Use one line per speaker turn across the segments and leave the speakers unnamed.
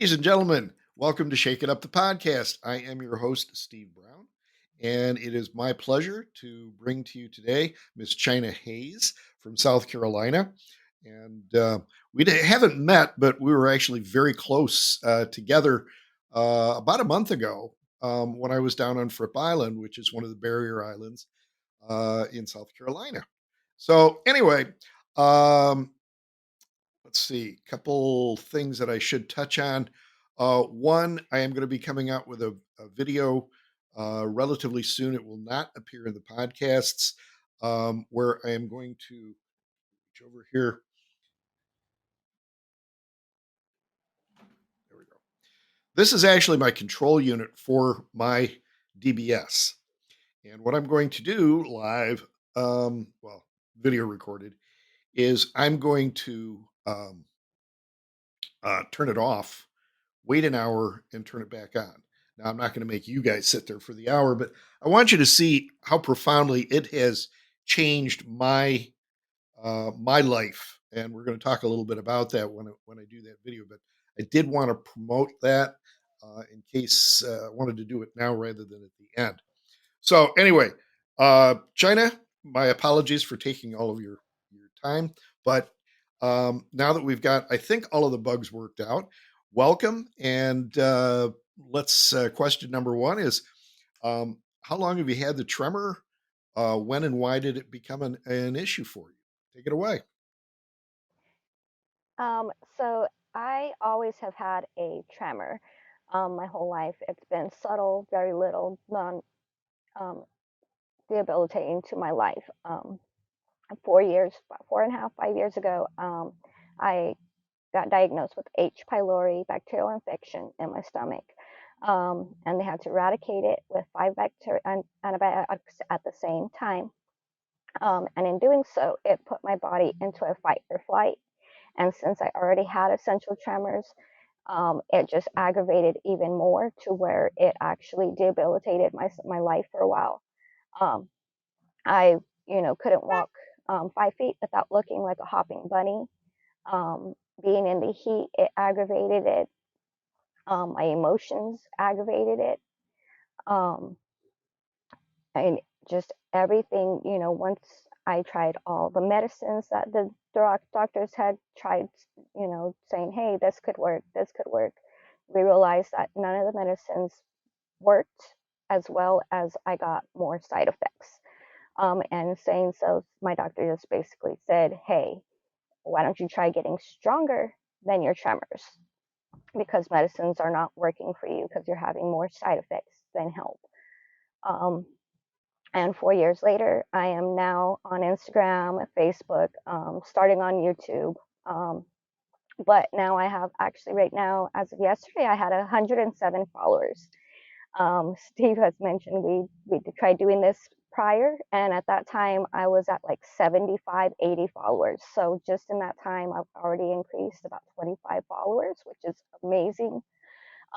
Ladies and gentlemen, welcome to Shake It Up the podcast. I am your host, Steve Brown, and it is my pleasure to bring to you today Miss China Hayes from South Carolina. And haven't met, but we were actually very close together about a month ago when I was down on Fripp Island, which is one of the barrier islands in South Carolina. So, anyway, um, let's see, a couple things that I should touch on. One, I am going to be coming out with a video relatively soon. It will not appear in the podcasts, where I am going to reach over here. There we go. This is actually my control unit for my DBS. And what I'm going to do live, video recorded, is I'm going to turn it off, wait an hour, and turn it back on. Now, I'm not going to make you guys sit there for the hour, but I want you to see how profoundly it has changed my life, and we're going to talk a little bit about that when I do that video. But I did want to promote that in case I wanted to do it now rather than at the end. So anyway, China, my apologies for taking all of your time, but now that we've got, I think, all of the bugs worked out, welcome. And let's question number one is, how long have you had the tremor? When and why did it become an issue for you? Take it away.
So I always have had a tremor my whole life. It's been subtle, very little, non um, debilitating to my life. 4 years, 4.5, 5 years ago, I got diagnosed with H. pylori bacterial infection in my stomach. And they had to eradicate it with antibiotics at the same time. And in doing so, it put my body into a fight or flight. And since I already had essential tremors, it just aggravated even more to where it actually debilitated my life for a while. Um, I, couldn't walk 5 feet without looking like a hopping bunny. Um, Being in the heat, it aggravated it. My emotions aggravated it. Um, and just everything, once I tried all the medicines that the doctors had tried, saying, hey, this could work. We realized that none of the medicines worked, as well as I got more side effects. And saying so, my doctor just basically said, hey, why don't you try getting stronger than your tremors? Because medicines are not working for you because you're having more side effects than help. Um, and 4 years later, I am now on Instagram, Facebook, starting on YouTube. Um, but now I have actually, right now, as of yesterday, I had 107 followers. Steve has mentioned we tried doing this prior, and at that time I was at like 75, 80 followers. So just in that time, I've already increased about 25 followers, which is amazing.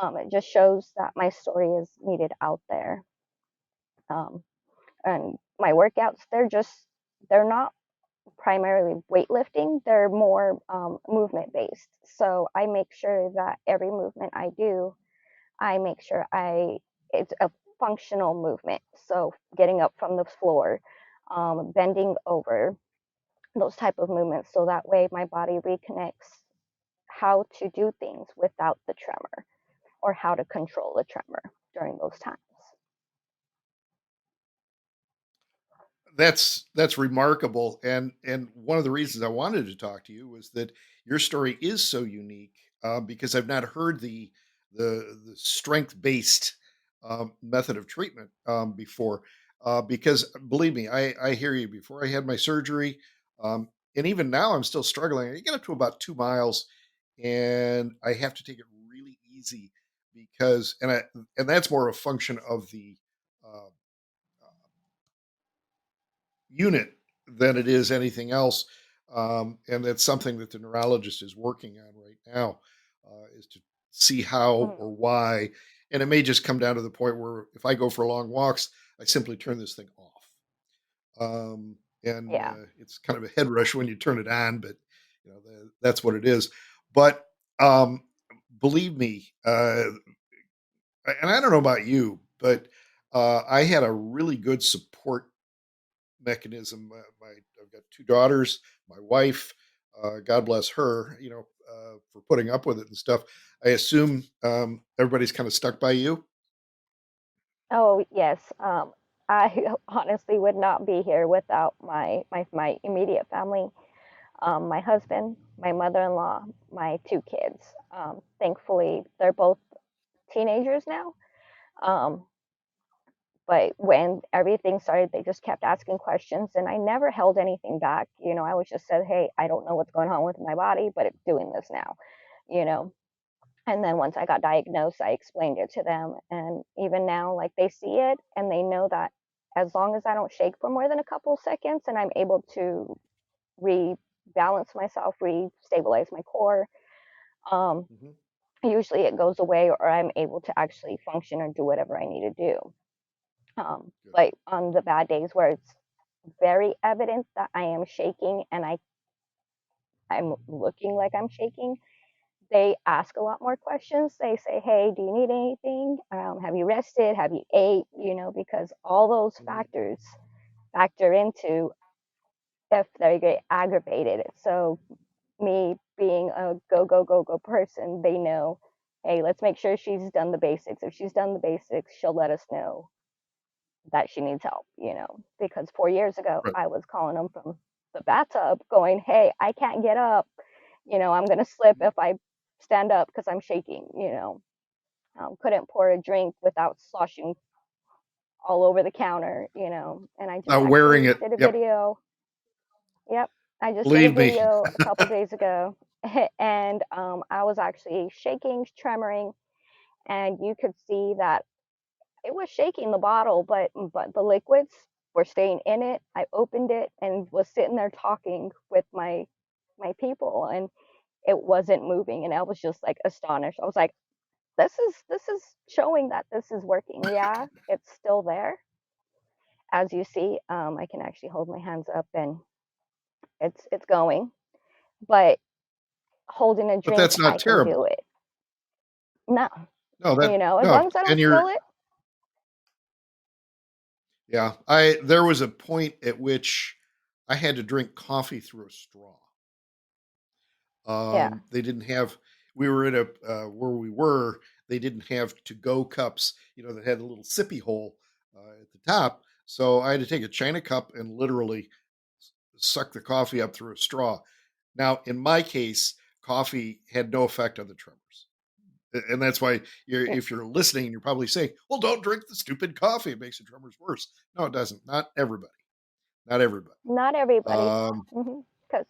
It just shows that my story is needed out there. Um, and my workouts, they're not primarily weightlifting, they're more movement based. So I make sure that every movement I do, I make sure it's a functional movement. So getting up from the floor, bending over, those type of movements. So that way my body reconnects how to do things without the tremor, or how to control the tremor during those times.
That's remarkable, and one of the reasons I wanted to talk to you was that your story is so unique, because I've not heard the strength based method of treatment before. Because believe me, I hear you. Before I had my surgery, and even now, I'm still struggling. I get up to about 2 miles, and I have to take it really easy because, and that's more a function of the uh, unit than it is anything else. And that's something that the neurologist is working on right now, is to see how
Mm,
or why. And it may just come down to the point where if I go for long walks, I simply turn this thing off. And
yeah.
it's kind of a head rush when you turn it on, but that's what it is. But um, believe me, and I don't know about you, but I had a really good support mechanism. I've got two daughters, my wife, God bless her, for putting up with it and stuff. I assume everybody's kind of stuck by you.
Oh, yes. I honestly would not be here without my immediate family, my husband, my mother-in-law, my two kids. Thankfully, they're both teenagers now. Um, but when everything started, they just kept asking questions, and I never held anything back. I was just said, "Hey, I don't know what's going on with my body, but it's doing this now." You know, And then once I got diagnosed, I explained it to them. And even now, like they see it and they know that as long as I don't shake for more than a couple seconds and I'm able to rebalance myself, re-stabilize my core, um,
Hmm.
usually it goes away or I'm able to actually function or do whatever I need to do.
Good.
But on the bad days where it's very evident that I am shaking and I'm looking like I'm shaking, they ask a lot more questions. They say, "Hey, do you need anything? Have you rested? Have you ate?" Because all those
Hmm.
factors factor into if they get aggravated. So me being a go go go go person, they know, hey, let's make sure she's done the basics. If she's done the basics, she'll let us know that she needs help. Because 4 years ago,
Right.
I was calling them from the bathtub, going, "Hey, I can't get up. I'm gonna slip if I stand up because I'm shaking." Couldn't pour a drink without sloshing all over the counter, and I just
Wearing
actually
it.
did a
Yep.
video. Yep, I just did a
Believe me.
video a couple days ago, and I was actually shaking, tremoring, and you could see that it was shaking the bottle, but the liquids were staying in it. I opened it and was sitting there talking with my people, and it wasn't moving, and I was just like astonished. I was like, this is showing that this is working. Yeah, it's still there. As you see, I can actually hold my hands up and it's going. But holding a
But
drink,
that's not
I can do
terrible.
it. No,
No,
as
no,
long as I
and
don't
you're
spill it.
yeah. I There was a point at which I had to drink coffee through a straw.
Yeah,
They didn't have. We were at a where we were. They didn't have to go cups, that had a little sippy hole at the top. So I had to take a china cup and literally suck the coffee up through a straw. Now, in my case, coffee had no effect on the tremors, and that's why if you're listening, you're probably saying, "Well, don't drink the stupid coffee; it makes the tremors worse." No, it doesn't. Not everybody. Not everybody.
not everybody.
Um,
Because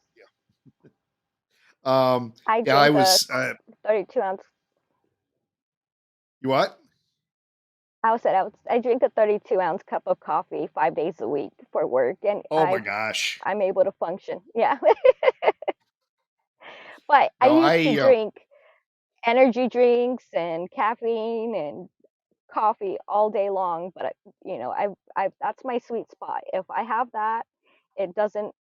I
yeah, I
drink a
was.
32 ounce.
You what?
I drink a 32-ounce cup of coffee 5 days a week for work, and
Oh my gosh.
I'm able to function. Yeah, but I
No,
used to drink energy drinks and caffeine and coffee all day long, but I that's my sweet spot. If I have that, it doesn't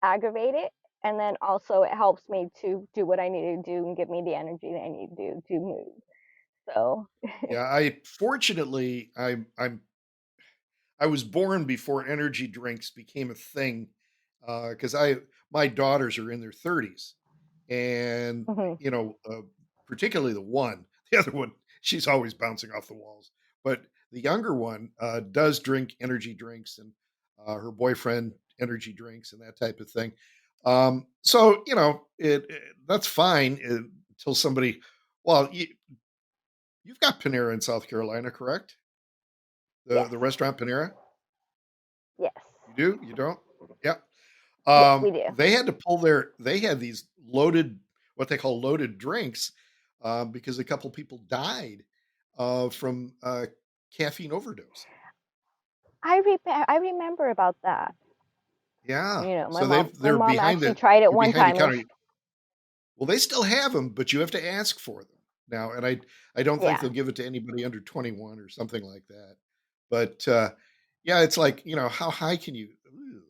aggravate it, and then also it helps me to do what I need to do and give me the energy that I need to do to move. So,
yeah, I fortunately I was born before energy drinks became a thing, because I my daughters are in their 30s, and
mhm,
particularly the one, the other one, she's always bouncing off the walls, but the younger one does drink energy drinks, and her boyfriend energy drinks and that type of thing. So that's fine until somebody. Well, you've got Panera in South Carolina, correct? The
yes,
restaurant Panera.
yes,
You do? You don't? Yeah.
yes, we do.
They had these loaded, what they call loaded drinks, because a couple people died from caffeine overdose.
I remember about that.
Yeah.
My
So
mom my
they're
mom
behind
actually tried it
they're
one
behind the
time and
counter. Well, they still have them, but you have to ask for them now, and I don't think
yeah.
they'll give it to anybody under 21 or something like that. But yeah, it's like, how high can you? Ugh.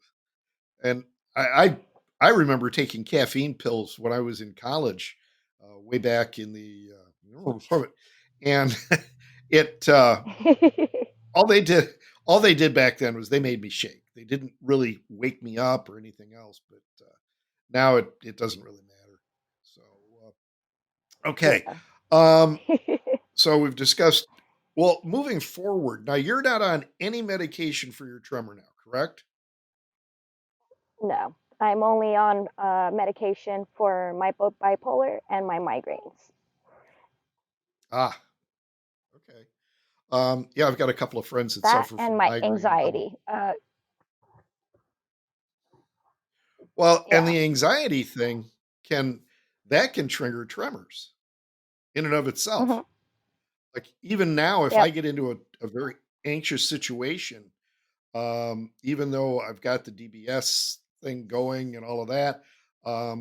And I, I I remember taking caffeine pills when I was in college, way back in the and it all they did all they did back then was they made me shake. They didn't really wake me up or anything else, but now it doesn't really matter. So okay,
Yeah.
um, so we've discussed. Well, moving forward, now you're not on any medication for your tremor now, correct?
No, I'm only on medication for my bipolar and my migraines.
Ah, okay. Yeah, I've got a couple of friends that
That
suffer
and
from
my
migraine.
anxiety.
Well, and
Yeah.
the anxiety thing can that can trigger tremors in and of
Hmm.
itself. Like even now, if I
Yep.
get into a very anxious situation, even though I've got the DBS thing going and all of that, I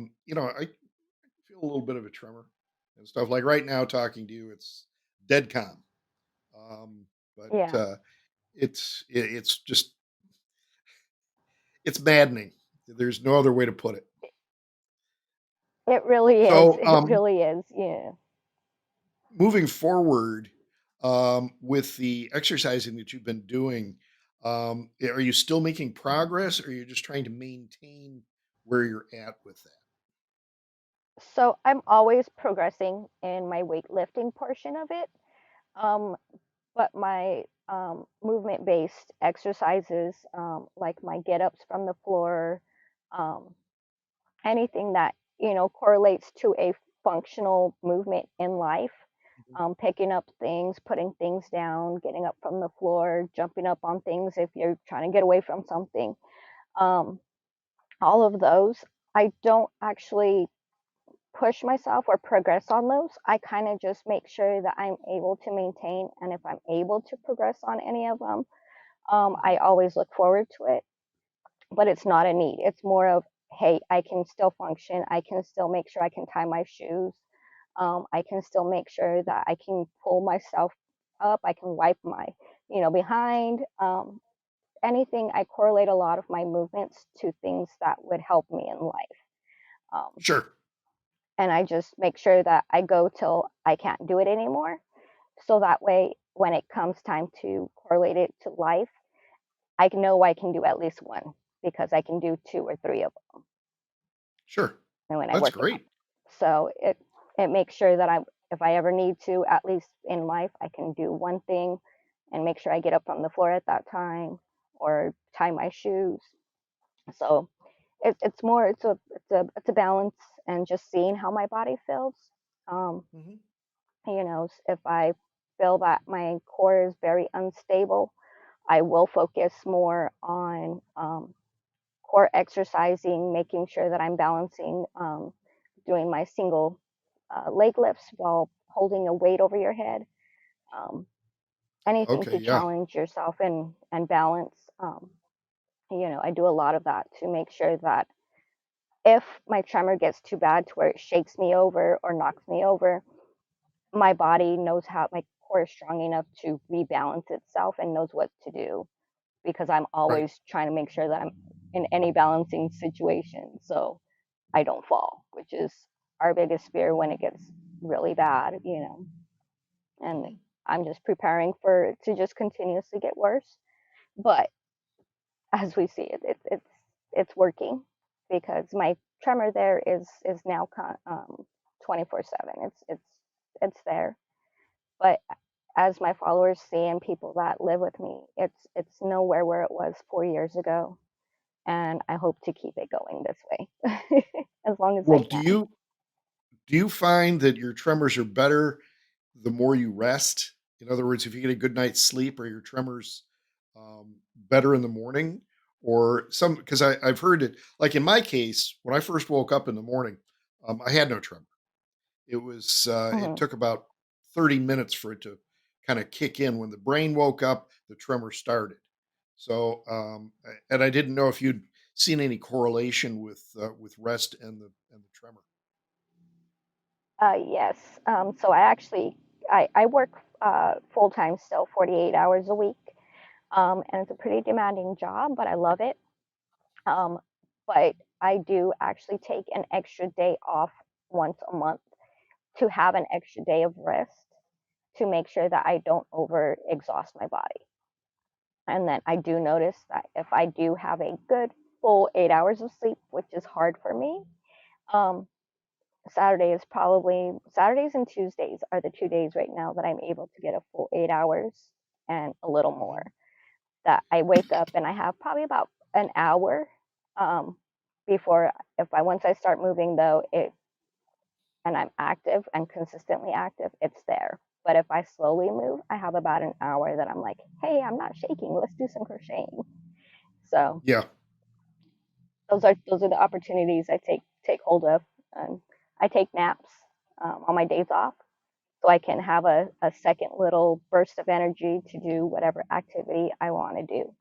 feel a little bit of a tremor and stuff. Like right now, talking to you, it's dead calm. But
Yeah.
it's just it's maddening. There's no other way to put it.
It really is.
So,
It really is. Yeah.
moving forward, with the exercising that you've been doing, are you still making progress, or are you just trying to maintain where you're at with that?
So I'm always progressing in my weightlifting portion of it. Um, but my movement based exercises, like my get ups from the floor, um, anything that, correlates to a functional movement in life,
Mhm.
picking up things, putting things down, getting up from the floor, jumping up on things if you're trying to get away from something. Um, all of those. I don't actually push myself or progress on those. I kind of just make sure that I'm able to maintain, and if I'm able to progress on any of them,
Mhm.
I always look forward to it. But it's not a need. It's more of, hey, I can still function. I can still make sure I can tie my shoes. I can still make sure that I can pull myself up. I can wipe my, behind. Anything. I correlate a lot of my movements to things that would help me in life. Um,
Sure.
and I just make sure that I go till I can't do it anymore. So that way, when it comes time to correlate it to life, I know I can do at least one because I can do two or three of them
Sure.
when I
That's
work them up.
great.
So it makes sure that if I ever need to, at least in life, I can do one thing and make sure I get up from the floor at that time or tie my shoes. So it's more it's a balance and just seeing how my body feels. Um,
Mhm.
if I feel that my core is very unstable, I will focus more on core exercising, making sure that I'm balancing, doing my single leg lifts while holding a weight over your head. Um, anything
Okay,
to
yeah.
challenge yourself and balance. I do a lot of that to make sure that if my tremor gets too bad to where it shakes me over or knocks me over, my body knows how my core is strong enough to rebalance itself and knows what to do because I'm
Right.
always trying to make sure that I'm in any balancing situation so I don't fall, which is our biggest fear when it gets really bad. And
Mhm.
I'm just preparing for it to just continuously get worse. But as we see it, it's working because my tremor there is now 24/7. It's there. But as my followers see and people that live with me, it's nowhere where it was 4 years ago, and I hope to keep it going this way as long as
Well,
I
do
can.
you find that your tremors are better the more you rest? In other words, if you get a good night's sleep, are your tremors better in the morning? Or some because I've heard it like in my case, when I first woke up in the morning, I had no tremor. It
Hmm.
took about 30 minutes for it to kind of kick in. When the brain woke up, the tremor started. So, and I didn't know if you'd seen any correlation with rest and the tremor.
Yes. So I work full time still, 48 hours a week, and it's a pretty demanding job, but I love it. Um, but I do actually take an extra day off once a month to have an extra day of rest to make sure that I don't over exhaust my body. And then I do notice that if I do have a good full 8 hours of sleep, which is hard for me, um, Saturdays and Tuesdays are the 2 days right now that I'm able to get a full 8 hours and a little more.
Mhm.
That I wake up and I have probably about an hour um, before, if I once I start moving though, it and I'm active and consistently active, it's there. But if I slowly move, I have about an hour that I'm like, hey, I'm not shaking. Let's do some crocheting. So
Yeah.
those are the opportunities I take hold of. I take naps on my days off, so I can have a second little burst of energy to do whatever activity I want to do.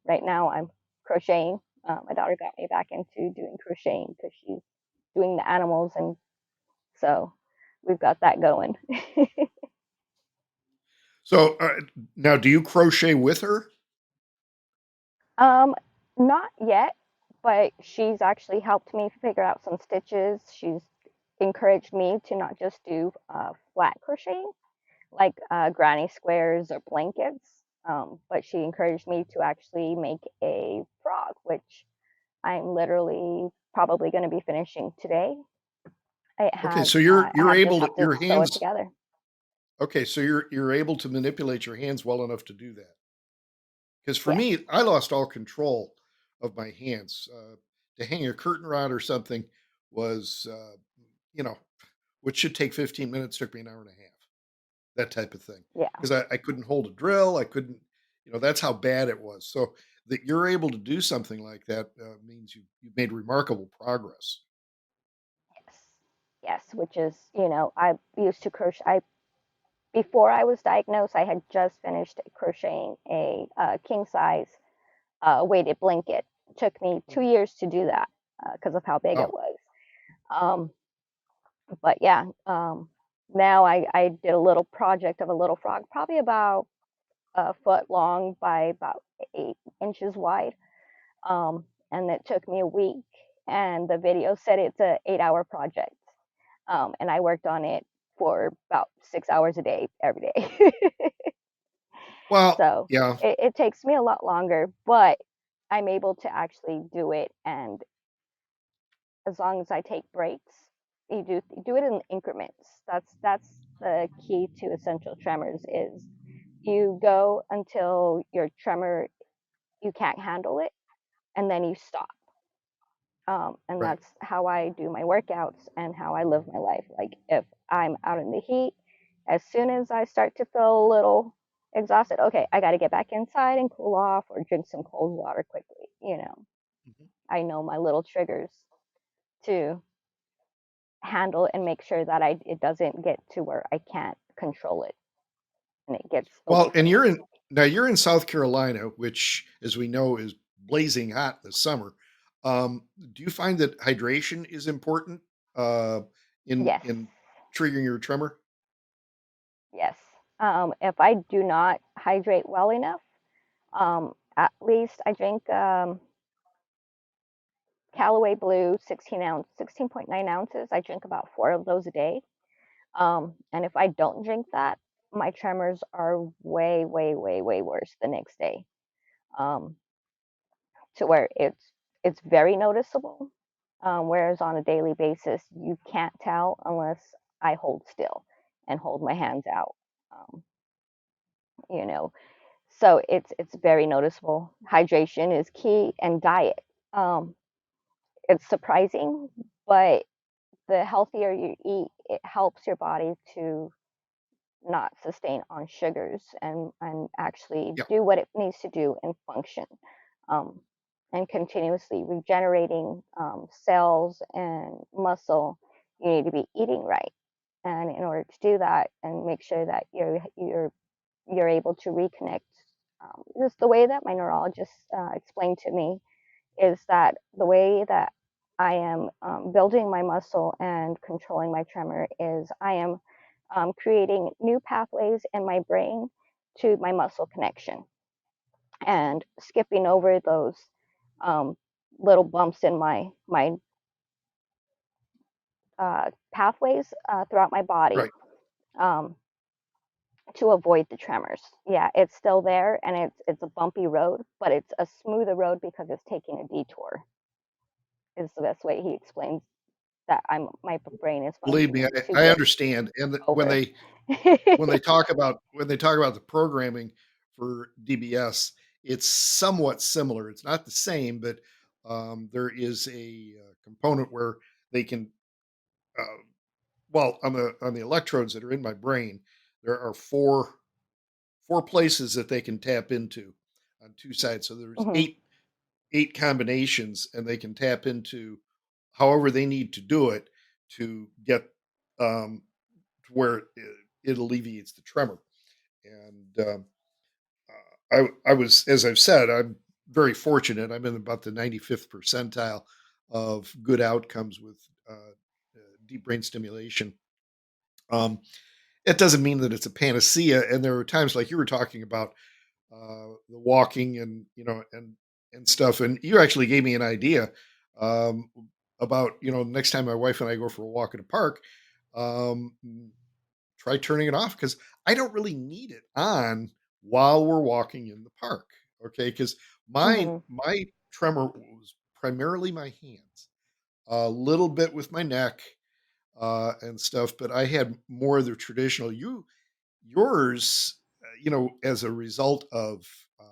Right now, I'm crocheting. My daughter got me back into doing crocheting because she's doing the animals, and so we've got that going.
So now, do you crochet with her?
um, Not yet, but she's actually helped me figure out some stitches. She's encouraged me to not just do flat crocheting, like granny squares or blankets. But she encouraged me to actually make a frog, which I'm literally probably going to be finishing today.
Okay, so
I
you're
just
able to
have to
your
sew it
hands.
together.
Okay, so you're able to manipulate your hands well enough to do that. Because for
Yes,
me, I lost all control of my hands. To hang a curtain rod or something was, you know, which should take 15 minutes, took me an hour and a half. That type of thing,
yeah,
because I couldn't hold a drill. I couldn't, that's how bad it was. So that you're able to do something like that means you've made remarkable progress.
yes, yes. Which is, I used to crochet. Before I was diagnosed, I had just finished crocheting a king size weighted blanket. It took me 2 years to do that because of how big it
Wow.
was. Um, but yeah, now I did a little project of a little frog, probably about a foot long by about 8 inches wide. And it took me a week. And the video said it's a 8 hour project. And I worked on it for about 6 hours a day, every day.
Well,
So
yeah.
it takes me a lot longer, but I'm able to actually do it. And as long as I take breaks, you do it in increments. That's the key to essential tremors is you go until your tremor you can't handle it and then you stop. And
Right.
that's how I do my workouts and how I live my life. Like if I'm out in the heat, as soon as I start to feel a little exhausted, okay, I got to get back inside and cool off or drink some cold water quickly.
Mhm.
I know my little triggers to handle and make sure that it doesn't get to where I can't control it and it gets away
Well,
from
and
me.
you're in South Carolina, which, as we know, is blazing hot this summer. Do you find that hydration is important uh,
Yes,
in triggering your tremor?
yes. If I do not hydrate well enough, at least I drink Callaway Blue 16.9 ounces. I drink about four of those a day. And if I don't drink that, my tremors are way, way, way, way worse the next day. Um, to where it's very noticeable. Whereas on a daily basis, you can't tell unless I hold still and hold my hands out. Um, you know, so it's very noticeable. Hydration is key, and diet. Um, it's surprising, but the healthier you eat, it helps your body to not sustain on sugars and actually
Yeah.
do what it needs to do and function. Um, and continuously regenerating cells and muscle, you need to be eating right. And in order to do that and make sure that you're able to reconnect, just the way that my neurologist explained to me is that the way that I am building my muscle and controlling my tremor is I am creating new pathways in my brain to my muscle connection and skipping over those um, little bumps in my pathways throughout my body
Right.
um, to avoid the tremors. Yeah, it's still there, and it's a bumpy road, but it's a smoother road because it's taking a detour. Is the best way he explains that my brain is
Believe me,
functioning to
I
get
understand. And when
over.
they talk about the programming for DBS, it's somewhat similar. It's not the same, but there is a component where they can, uh, well, on the electrodes that are in my brain, there are four places that they can tap into on two sides. So there's
Hmm.
eight combinations, and they can tap into however they need to do it to get to where it alleviates the tremor. And I was, as I've said, I'm very fortunate. I'm in about the 95th percentile of good outcomes with deep brain stimulation. Um, it doesn't mean that it's a panacea, and there are times like you were talking about the walking and and stuff. And you actually gave me an idea um, about next time my wife and I go for a walk in a park, um, try turning it off because I don't really need it on while we're walking in the park. Okay, because
Hmm.
my tremor was primarily my hands, a little bit with my neck and stuff, but I had more of the traditional. Yours, as a result of um,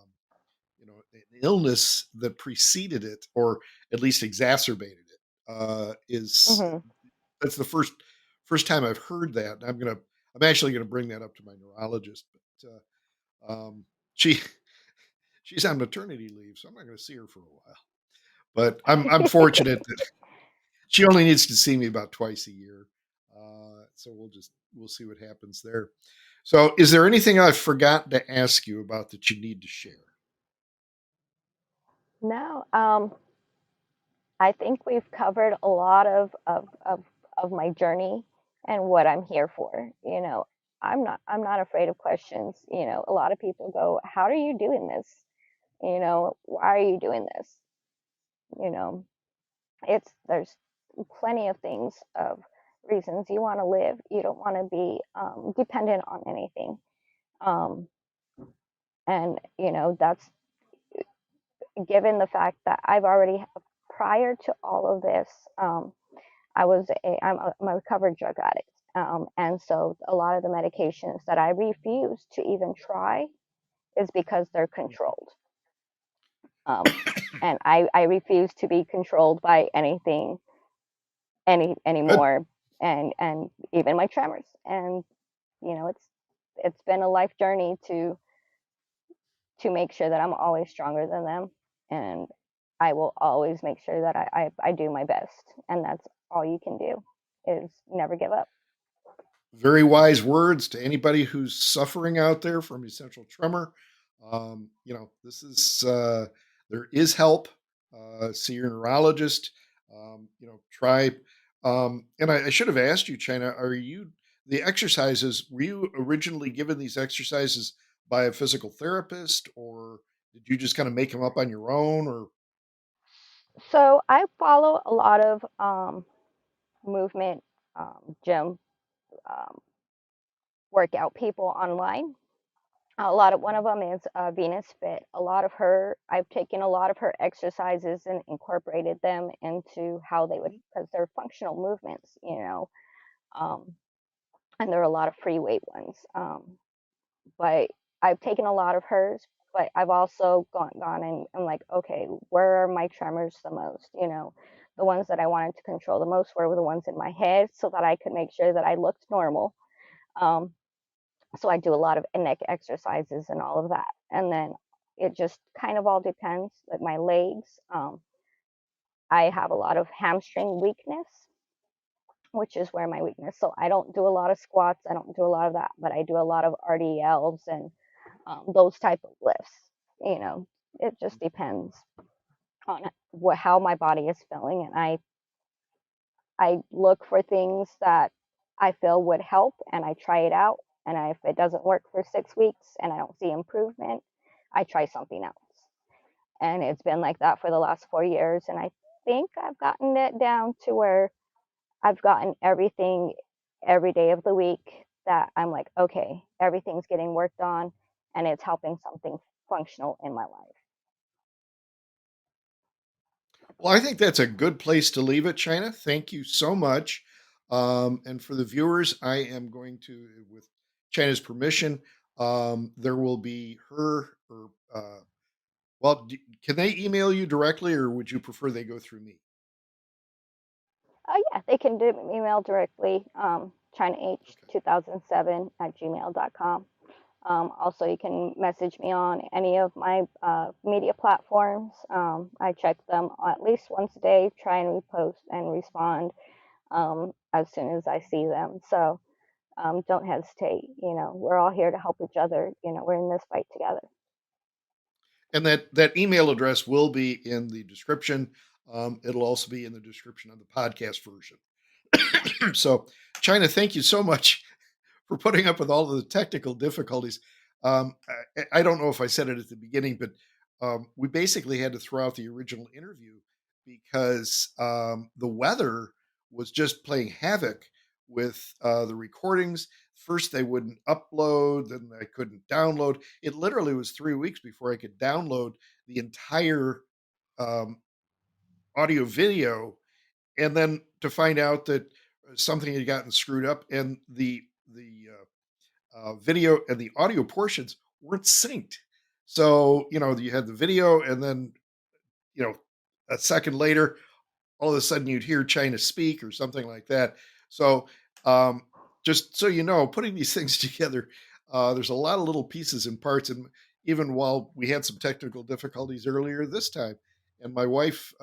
an illness that preceded it, or at least exacerbated it, is
Hmm.
that's the first time I've heard that. I'm actually gonna bring that up to my neurologist, but she she's on maternity leave, so I'm not gonna see her for a while. But I'm fortunate that she only needs to see me about twice a year. So we'll see what happens there. So, is there anything I've forgotten to ask you about that you need to share?
No, I think we've covered a lot of my journey and what I'm here for. I'm not afraid of questions. A lot of people go, "How are you doing this? Why are you doing this?" You know, it's there's plenty of things of reasons you want to live. You don't want to be dependent on anything. Um, and that's given the fact that I've already prior to all of this. I'm a recovered drug addict. And so a lot of the medications that I refuse to even try is because they're controlled. Um, and I refuse to be controlled by anything
Good.
anymore, and even my tremors. And it's been a life journey to make sure that I'm always stronger than them, and I will always make sure that I do my best, and that's all you can do is never give up.
Very wise words to anybody who's suffering out there from essential tremor. This is there is help. See your neurologist. Try. And I should have asked you, China. Are you the exercises? Were you originally given these exercises by a physical therapist, or did you just kind of make them up on your own? Or
So I follow a lot of movement, gym, um, workout people online. A lot of one of them is Venus Fit. I've taken a lot of her exercises and incorporated them into how they would, because they're functional movements, um, and there are a lot of free weight ones. But I've taken a lot of hers, but I've also gone and I'm like, okay, where are my tremors the most? The ones that I wanted to control the most were the ones in my head, so that I could make sure that I looked normal. Um, so I do a lot of neck exercises and all of that, and then it just kind of all depends. Like my legs, I have a lot of hamstring weakness, which is where my weakness. So I don't do a lot of squats. I don't do a lot of that, but I do a lot of RDLs and those type of lifts. You know, it just depends on how my body is feeling, and I look for things that I feel would help, and I try it out. And if it doesn't work for 6 weeks and I don't see improvement, I try something else. And it's been like that for the last 4 years. And I think I've gotten it down to where I've gotten everything every day of the week that I'm like, okay, everything's getting worked on and it's helping something functional in my life.
Well, I think that's a good place to leave it, China. Thank you so much. And for the viewers, I am going to, with China's permission, there will be her or, well, can they email you directly or would you prefer they go through me?
Oh, yeah, they can do email directly,
Okay.
ChinaH2007 at gmail.com. Also, you can message me on any of my media platforms. I check them at least once a day, try and repost and respond as soon as I see them. So don't hesitate. We're all here to help each other. We're in this fight together.
And that email address will be in the description. It'll also be in the description of the podcast version. So, China, thank you so much for putting up with all of the technical difficulties. I don't know if I said it at the beginning, but we basically had to throw out the original interview because the weather was just playing havoc with the recordings. First, they wouldn't upload, then I couldn't download. It literally was 3 weeks before I could download the entire um, audio video, and then to find out that something had gotten screwed up, and the video and the audio portions weren't synced. So, you had the video, and then, you know, a second later, all of a sudden you'd hear China speak or something like that. So, um, just so you know, putting these things together, there's a lot of little pieces and parts. And even while we had some technical difficulties earlier this time, and my wife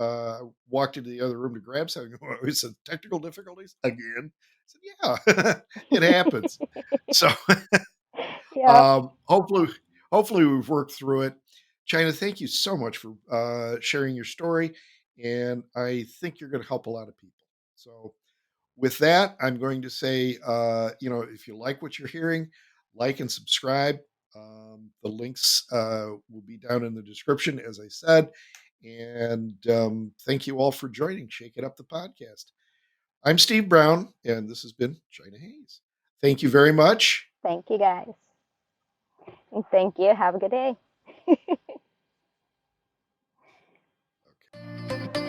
walked into the other room to grab something, we said, "Technical difficulties again?" I said, "Yeah, it happens." So,
Yep.
hopefully we've worked through it. China, thank you so much for sharing your story, and I think you're going to help a lot of people. So, with that, I'm going to say, if you like what you're hearing, like and subscribe. The links will be down in the description, as I said. And thank you all for joining Shake It Up the podcast. I'm Steve Brown, and this has been China Hayes. Thank you very much.
Thank you, guys. And thank you. Have a good day.
Okay.